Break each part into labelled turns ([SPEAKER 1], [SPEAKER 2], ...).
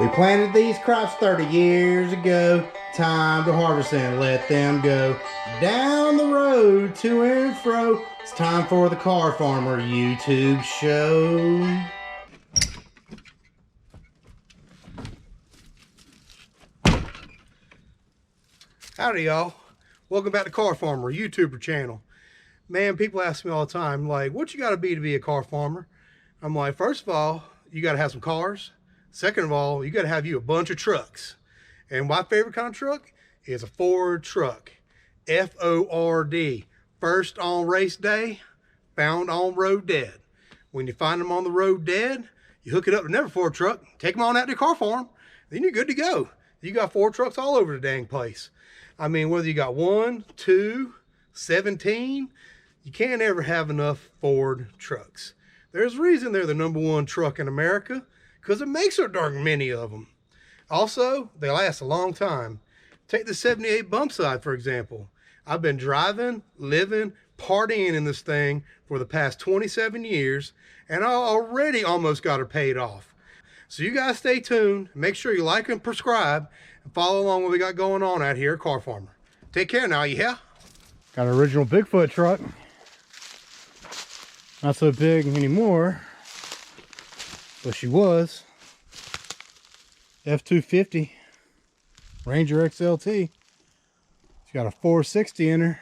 [SPEAKER 1] We planted these crops 30 years ago. Time to harvest and let them go. Down the road to and fro. It's time for the Car Farmer YouTube show.
[SPEAKER 2] Howdy y'all. Welcome back to Car Farmer YouTuber channel. Man, people ask me all the time, like, what you gotta be to be a car farmer? I'm like, first of all, you gotta have some cars. Second of all, you gotta have you a bunch of trucks. And my favorite kind of truck is a Ford truck. F-O-R-D. First on race day, found on road dead. When you find them on the road dead, you hook it up to another Ford truck, take them on out to the car farm, then you're good to go. You got Ford trucks all over the dang place. I mean, whether you got 1, 2, 17, you can't ever have enough Ford trucks. There's a reason they're the #1 truck in America, because it makes so darn many of them. Also, they last a long time. Take the 78 Bumpside, for example. I've been driving, living, partying in this thing for the past 27 years, and I already almost got her paid off. So you guys stay tuned. Make sure you like and subscribe, and follow along what we got going on out here at Car Farmer. Take care now, yeah?
[SPEAKER 1] Got an original Bigfoot truck. Not so big anymore, but she was. F250 RangerXLT. She's got a 460 in her.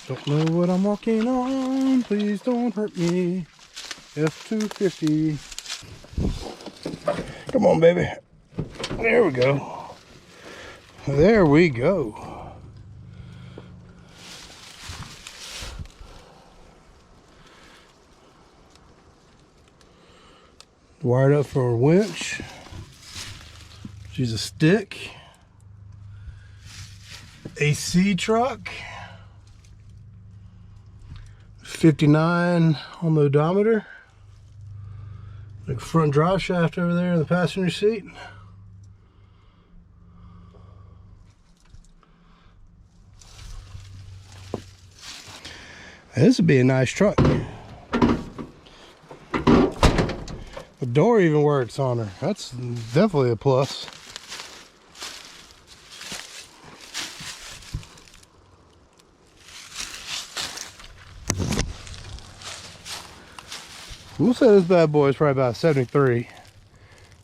[SPEAKER 1] Don't know what I'm walking on. Please don't hurt me. F250. Come on, baby. There we go. There we go. Wired up for a winch. She's a stick. AC truck. 59 on the odometer. Like front drive shaft over there in the passenger seat. This would be a nice truck. The door even works on her. That's definitely a plus. We'll say this bad boy is probably about 73. It's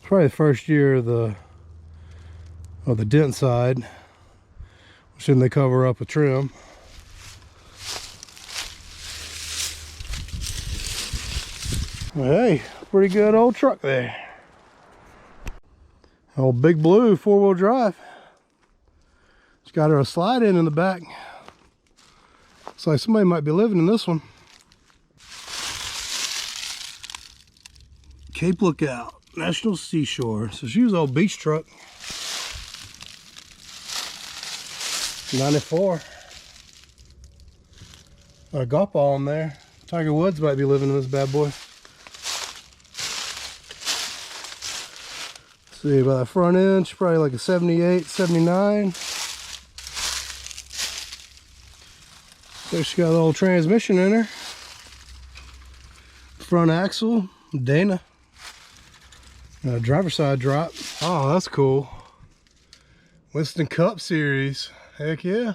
[SPEAKER 1] probably the first year of the dent side. Shouldn't they cover up with trim? Well, hey, pretty good old truck there. Old Big Blue 4-wheel drive. It's got her a slide in the back. Looks like somebody might be living in this one. Cape Lookout, National Seashore. So she was an old beach truck. 94. Got a golf ball in there. Tiger Woods might be living in this bad boy. See, by the front end, she's probably like a 78, 79. So she got a little transmission in her. Front axle, Dana. Driver side drop. Oh, that's cool. Winston Cup series. Heck yeah.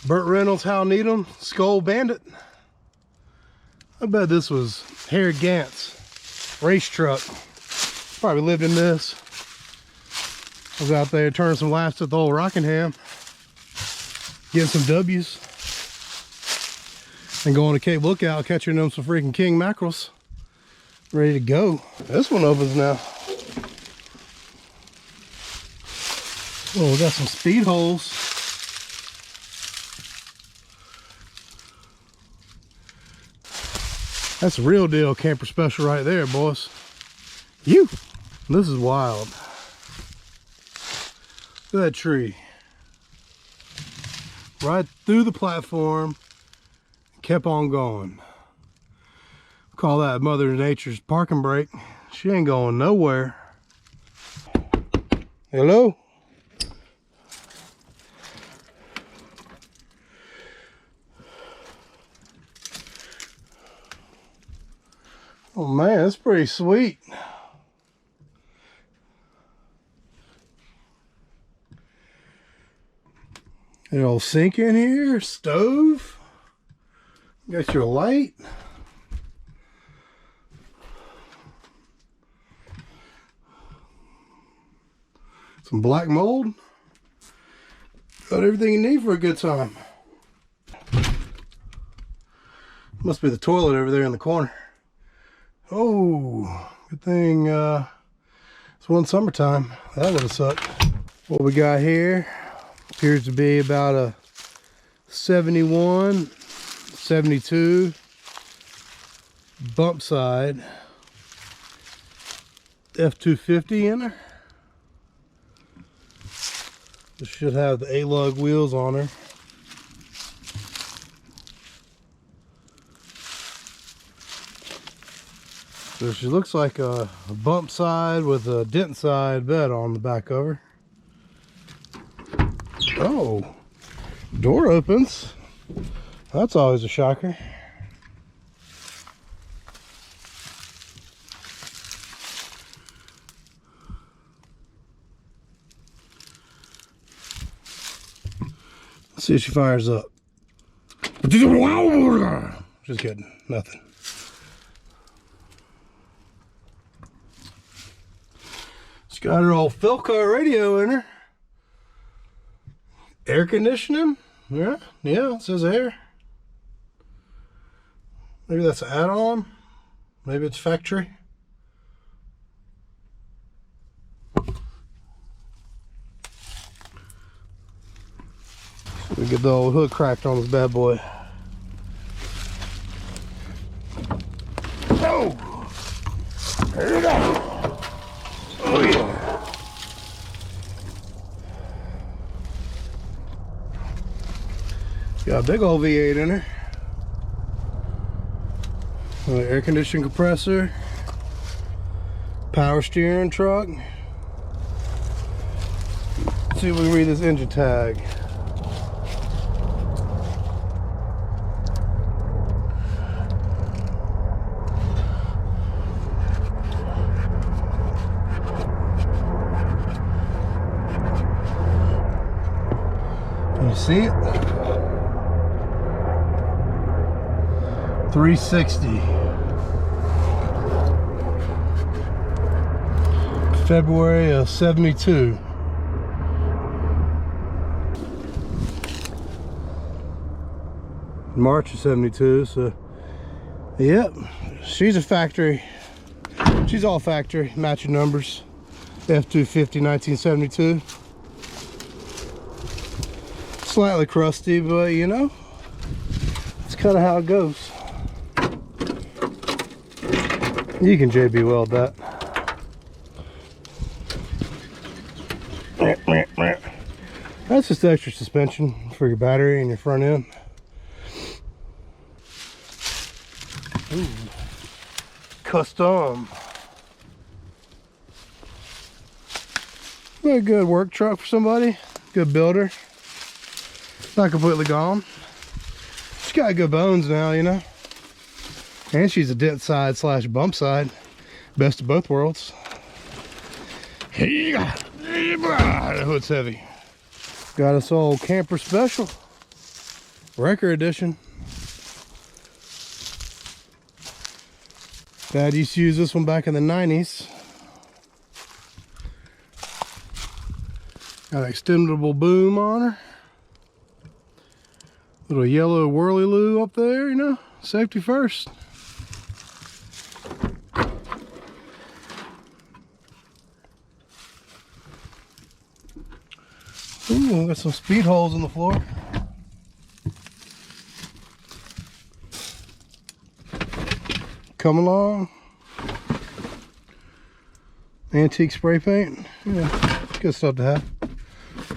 [SPEAKER 1] Burt Reynolds, Hal Needham, Skull Bandit. I bet this was Harry Gant's race truck. Probably lived in this. I was out there turning some laps at the old Rockingham. Getting some W's. And going to Cape Lookout, catching them some freaking king mackerels. Ready to go. This one opens now. Oh, we got some speed holes. That's a real deal camper special right there, boys. This is wild. Look at that tree. Right through the platform. Kept on going. Call that Mother Nature's parking brake. She ain't going nowhere. Hello? Oh man, that's pretty sweet. An old sink in here, stove. Got your light. Some black mold. Got everything you need for a good time. Must be the toilet over there in the corner. Oh, good thing it's one summertime. That would have sucked. What we got here appears to be about a 71, 72 bump side f250 in her. This should have the A-lug wheels on her. So she looks like a bump side with a dent side bed on the back of her. Oh, door opens. That's always a shocker. Let's see if she fires up. Just kidding, nothing. She's got her old Philco radio in her. Air conditioning? Yeah, it says air. Maybe that's an add-on. Maybe it's factory. We get the old hood cracked on this bad boy. Oh! There we go! Oh yeah! Got a big old V8 in her. Air conditioning compressor. Power steering truck. Let's see if we can read this engine tag. Can you see it? 360. February of 72. March of 72, so yep, she's a factory. She's all factory, matching numbers. F250 1972. Slightly crusty, but you know, it's kind of how it goes. You can JB weld that. That's just extra suspension for your battery and your front end. Ooh. Custom. A good work truck for somebody. Good builder. Not completely gone. She's got good bones now, you know. And she's a dent side slash bump side. Best of both worlds. The hood's heavy. Got us old camper special. Wrecker edition. Dad used to use this one back in the 90s. Got an extendable boom on her. Little yellow whirly loo up there, you know. Safety first. Ooh, got some speed holes in the floor. Come along. Antique spray paint. Yeah, good stuff to have.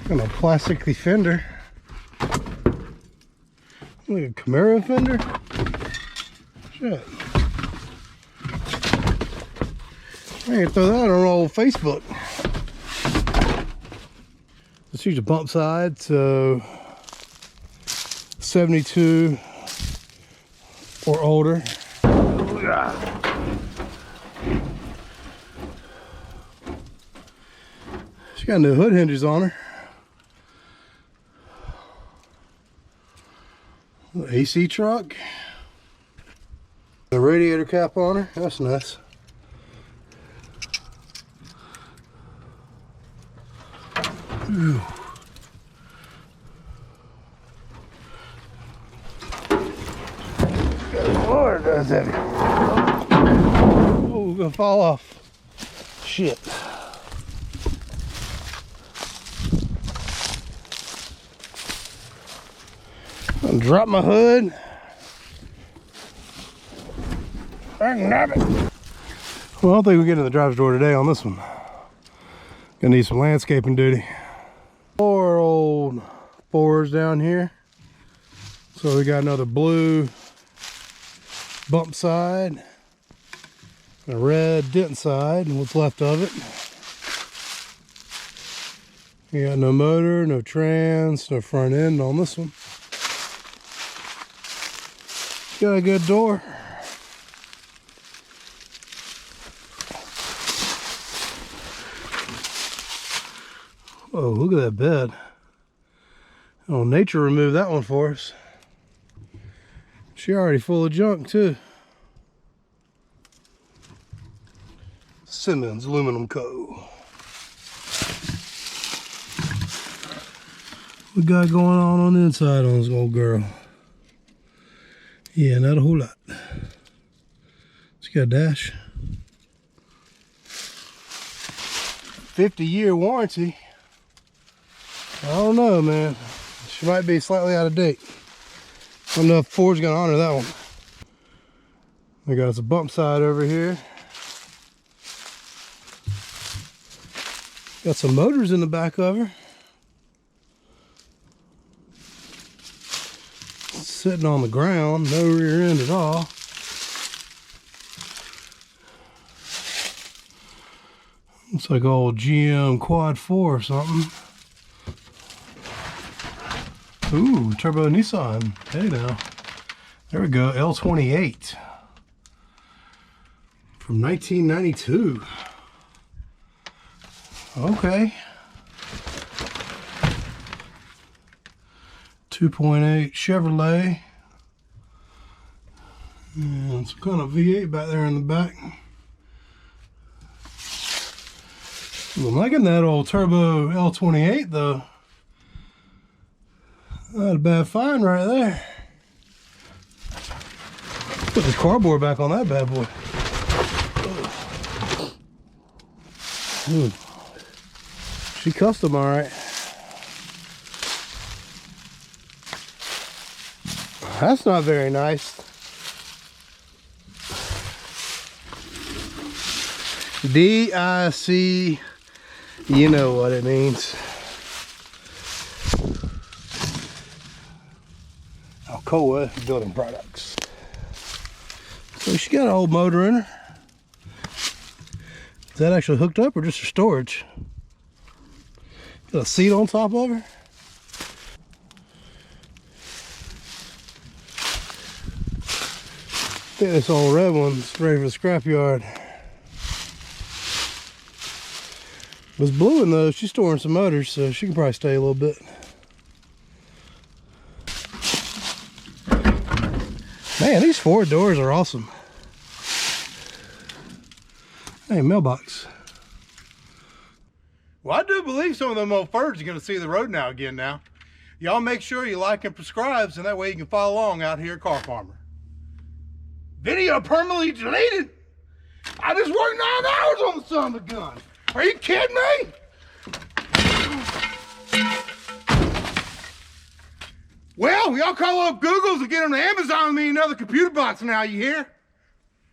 [SPEAKER 1] And a plastic fender. Look at a Camaro fender. Shit. I can throw that on old Facebook. Let's use a bump side, so 72 or older. She got new hood hinges on her. AC truck. The radiator cap on her. That's nice. Ooh. Good Lord, that's heavy. Oh, we're gonna fall off. Shit. I'm gonna drop my hood. Well, I don't think we get in the driver's door today on this one. Gonna need some landscaping duty. More old Fords down here. So we got another blue bump side, a red dent side, and what's left of it. We got no motor, no trans, no front end on this one. Got a good door. Oh, look at that bed. Oh, nature removed that one for us. She already full of junk too. Simmons Aluminum Co. What we got going on the inside on this old girl? Yeah, not a whole lot. She got a dash. 50-year warranty. I don't know, man. She might be slightly out of date. I don't know if Ford's gonna honor that one. We got us a bump side over here. Got some motors in the back of her. Sitting on the ground, no rear end at all. Looks like old GM Quad 4 or something. Ooh, turbo Nissan. Hey now. There we go, L28. From 1992. Okay. 2.8 Chevrolet. And some kind of V8 back there in the back. I'm liking that old turbo L28 though. Not a bad find right there. Put the cardboard back on that bad boy. Ooh. She custom all right. That's not very nice. DIC, you know what it means. Alcoa Building Products. So she got an old motor in her. Is that actually hooked up or just for storage? Got a seat on top of her. I think this old red one's ready for the scrapyard. It was blue in those. She's storing some motors, so she can probably stay a little bit. Man, these Ford doors are awesome. Hey, mailbox. Well, I do believe some of them old Fords are going to see the road now again now. Y'all make sure you like and subscribe, so that way you can follow along out here at Car Farmer. Video permanently deleted? I just worked 9 hours on the son of a gun. Are you kidding me? Well, y'all call up Google to get on Amazon with me another computer box now, you hear?